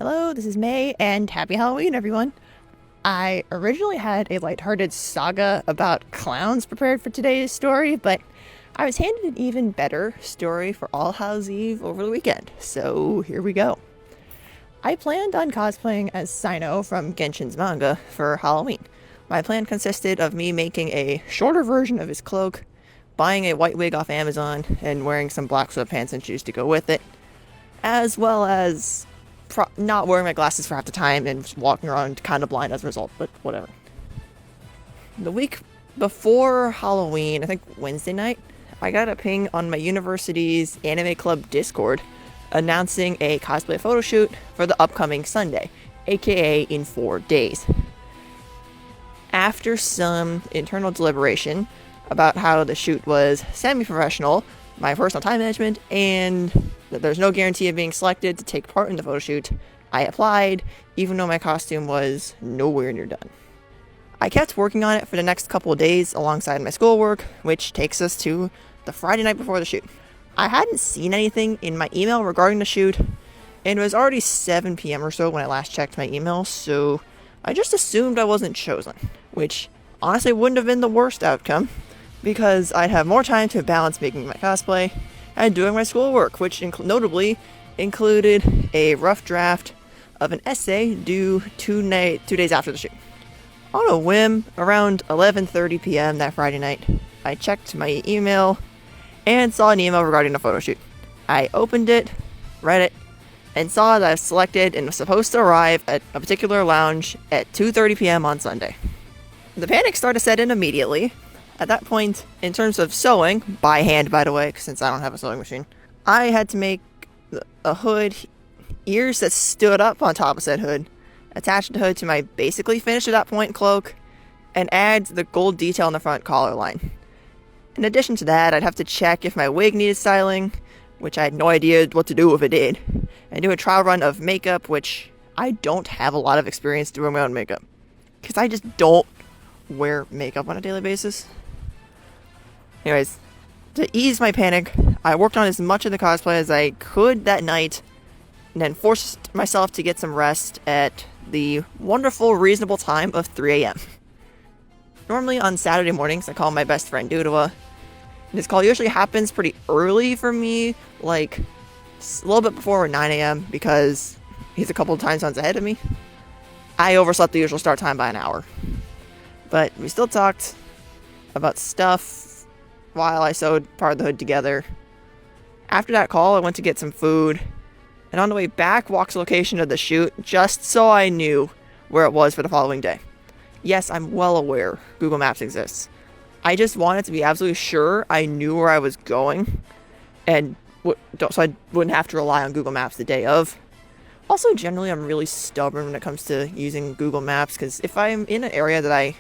Hello, this is May, and happy Halloween, everyone. I originally had a lighthearted saga about clowns prepared for today's story, but I was handed an even better story for All Hallows Eve over the weekend, so here we go. I planned on cosplaying as Sino from Genshin's manga for Halloween. My plan consisted of me making a shorter version of his cloak, buying a white wig off Amazon, and wearing some black sweatpants and shoes to go with it, as well as not wearing my glasses for half the time and walking around kind of blind as a result, but whatever. The week before Halloween, I think Wednesday night, I got a ping on my university's anime club Discord announcing a cosplay photo shoot for the upcoming Sunday, aka in 4 days. After some internal deliberation about how the shoot was semi-professional, my personal time management, and that there's no guarantee of being selected to take part in the photo shoot, I applied, even though my costume was nowhere near done. I kept working on it for the next couple of days alongside my schoolwork, which takes us to the Friday night before the shoot. I hadn't seen anything in my email regarding the shoot, and it was already 7 p.m. or so when I last checked my email, so I just assumed I wasn't chosen, which honestly wouldn't have been the worst outcome, because I'd have more time to balance making my cosplay and doing my schoolwork, which notably included a rough draft of an essay due 2 days after the shoot. On a whim, around 11:30 p.m. that Friday night, I checked my email and saw an email regarding the photo shoot. I opened it, read it, and saw that I was selected and was supposed to arrive at a particular lounge at 2:30 p.m. on Sunday. The panic started to set in immediately. At that point, in terms of sewing, by hand by the way, since I don't have a sewing machine, I had to make a hood, ears that stood up on top of said hood, attach the hood to my basically finished at that point cloak, and add the gold detail on the front collar line. In addition to that, I'd have to check if my wig needed styling, which I had no idea what to do if it did, and do a trial run of makeup, which I don't have a lot of experience doing my own makeup, because I just don't wear makeup on a daily basis. Anyways, to ease my panic, I worked on as much of the cosplay as I could that night, and then forced myself to get some rest at the wonderful, reasonable time of 3 a.m. Normally on Saturday mornings, I call my best friend Dudua. This call usually happens pretty early for me, like a little bit before 9 a.m. because he's a couple of time zones ahead of me. I overslept the usual start time by an hour. But we still talked about stuff while I sewed part of the hood together. After that call, I went to get some food, and on the way back, walked the location of the shoot just so I knew where it was for the following day. Yes, I'm well aware Google Maps exists. I just wanted to be absolutely sure I knew where I was going, and so I wouldn't have to rely on Google Maps the day of. Also, generally, I'm really stubborn when it comes to using Google Maps, because if I'm in an area that I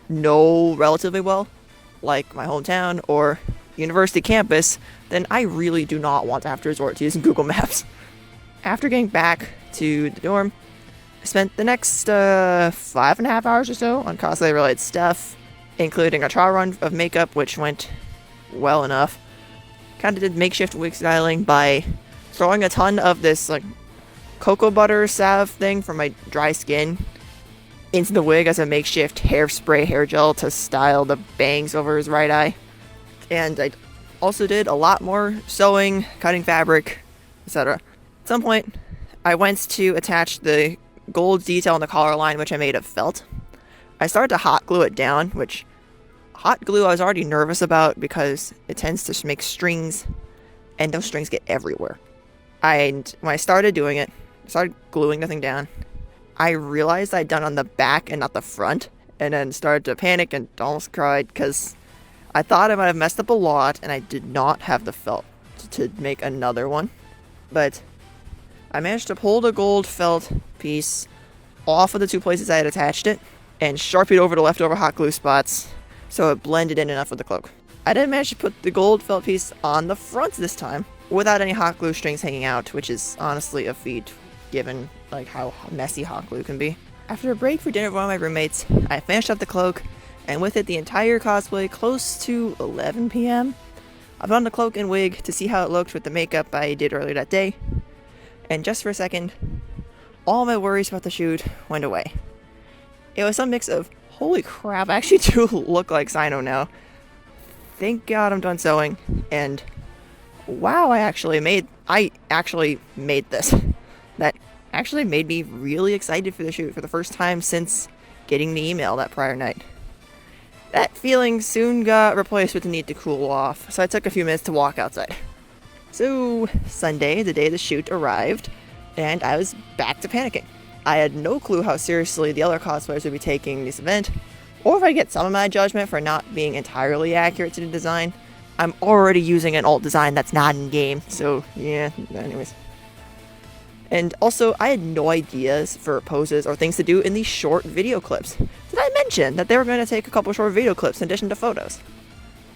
know relatively well, like my hometown or university campus, then I really do not want to have to resort to using Google Maps. After getting back to the dorm, I spent the next 5.5 hours or so on cosplay related stuff, including a trial run of makeup, which went well enough. Kind of did makeshift wig styling by throwing a ton of this like cocoa butter salve thing from my dry skin into the wig as a makeshift hairspray hair gel to style the bangs over his right eye. And I also did a lot more sewing, cutting fabric, etc. At some point, I went to attach the gold detail on the collar line, which I made of felt. I started to hot glue it down, which hot glue I was already nervous about because it tends to make strings, and those strings get everywhere. When I started doing it, I started gluing the thing down. I realized I'd done on the back and not the front, and then started to panic and almost cried because I thought I might have messed up a lot and I did not have the felt to make another one. But I managed to pull the gold felt piece off of the 2 places I had attached it and sharpied over the leftover hot glue spots so it blended in enough with the cloak. I then managed to put the gold felt piece on the front this time without any hot glue strings hanging out, which is honestly a feat given like how messy hot glue can be. After a break for dinner with one of my roommates, I finished up the cloak, and with it the entire cosplay close to 11 p.m. I put on the cloak and wig to see how it looked with the makeup I did earlier that day, and just for a second, all my worries about the shoot went away. It was some mix of, holy crap, I actually do look like Sino now. Thank God I'm done sewing, and wow, I actually made this. That actually made me really excited for the shoot for the first time since getting the email that prior night. That feeling soon got replaced with the need to cool off, so I took a few minutes to walk outside. So, Sunday, the day the shoot arrived, and I was back to panicking. I had no clue how seriously the other cosplayers would be taking this event, or if I'd get some of my judgment for not being entirely accurate to the design. I'm already using an alt design that's not in-game, so yeah, anyways. And also, I had no ideas for poses or things to do in these short video clips. Did I mention that they were going to take a couple short video clips in addition to photos?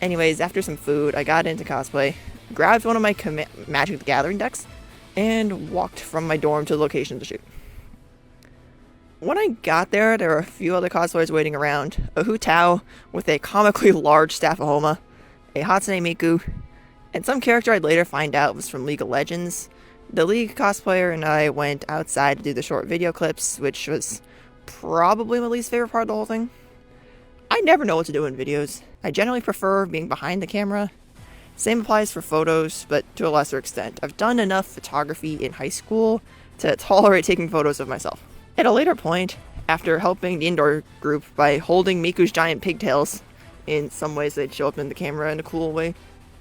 Anyways, after some food, I got into cosplay, grabbed one of my Magic the Gathering decks, and walked from my dorm to the location of the shoot. When I got there were a few other cosplayers waiting around. A Hu Tao with a comically large staff of Homa, a Hatsune Miku, and some character I'd later find out was from League of Legends. The League cosplayer and I went outside to do the short video clips, which was probably my least favorite part of the whole thing. I never know what to do in videos. I generally prefer being behind the camera. Same applies for photos, but to a lesser extent. I've done enough photography in high school to tolerate taking photos of myself. At a later point, after helping the indoor group by holding Miku's giant pigtails, in some ways they'd show up in the camera in a cool way,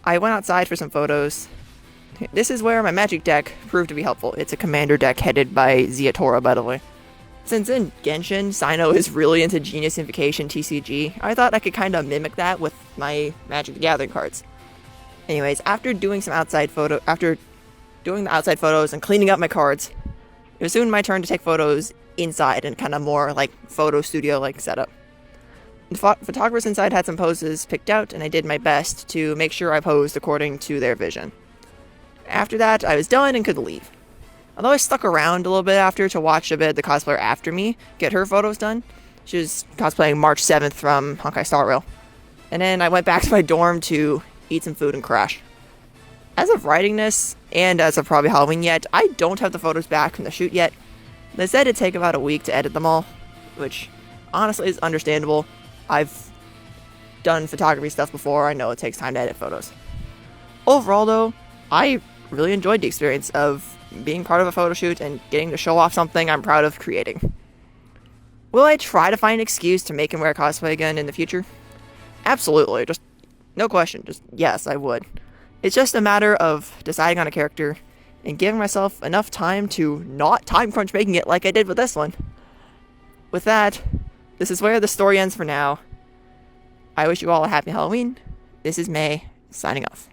I went outside for some photos. This is where my magic deck proved to be helpful. It's a commander deck headed by Ziatora, by the way. Since in Genshin, Sino is really into Genius Invocation TCG, I thought I could kind of mimic that with my Magic the Gathering cards. Anyways, after doing the outside photos and cleaning up my cards, it was soon my turn to take photos inside and kind of more like photo studio-like setup. The photographers inside had some poses picked out, and I did my best to make sure I posed according to their vision. After that, I was done and could leave. Although I stuck around a little bit after to watch a bit of the cosplayer after me get her photos done. She was cosplaying March 7th from Honkai Star Rail. And then I went back to my dorm to eat some food and crash. As of writing this, and as of probably Halloween yet, I don't have the photos back from the shoot yet. They said it'd take about a week to edit them all, which honestly is understandable. I've done photography stuff before, I know it takes time to edit photos. Overall though, I really enjoyed the experience of being part of a photo shoot and getting to show off something I'm proud of creating. Will I try to find an excuse to make and wear cosplay again in the future? Absolutely, just no question, just yes, I would. It's just a matter of deciding on a character and giving myself enough time to not time crunch making it like I did with this one. With that, this is where the story ends for now. I wish you all a happy Halloween. This is May, signing off.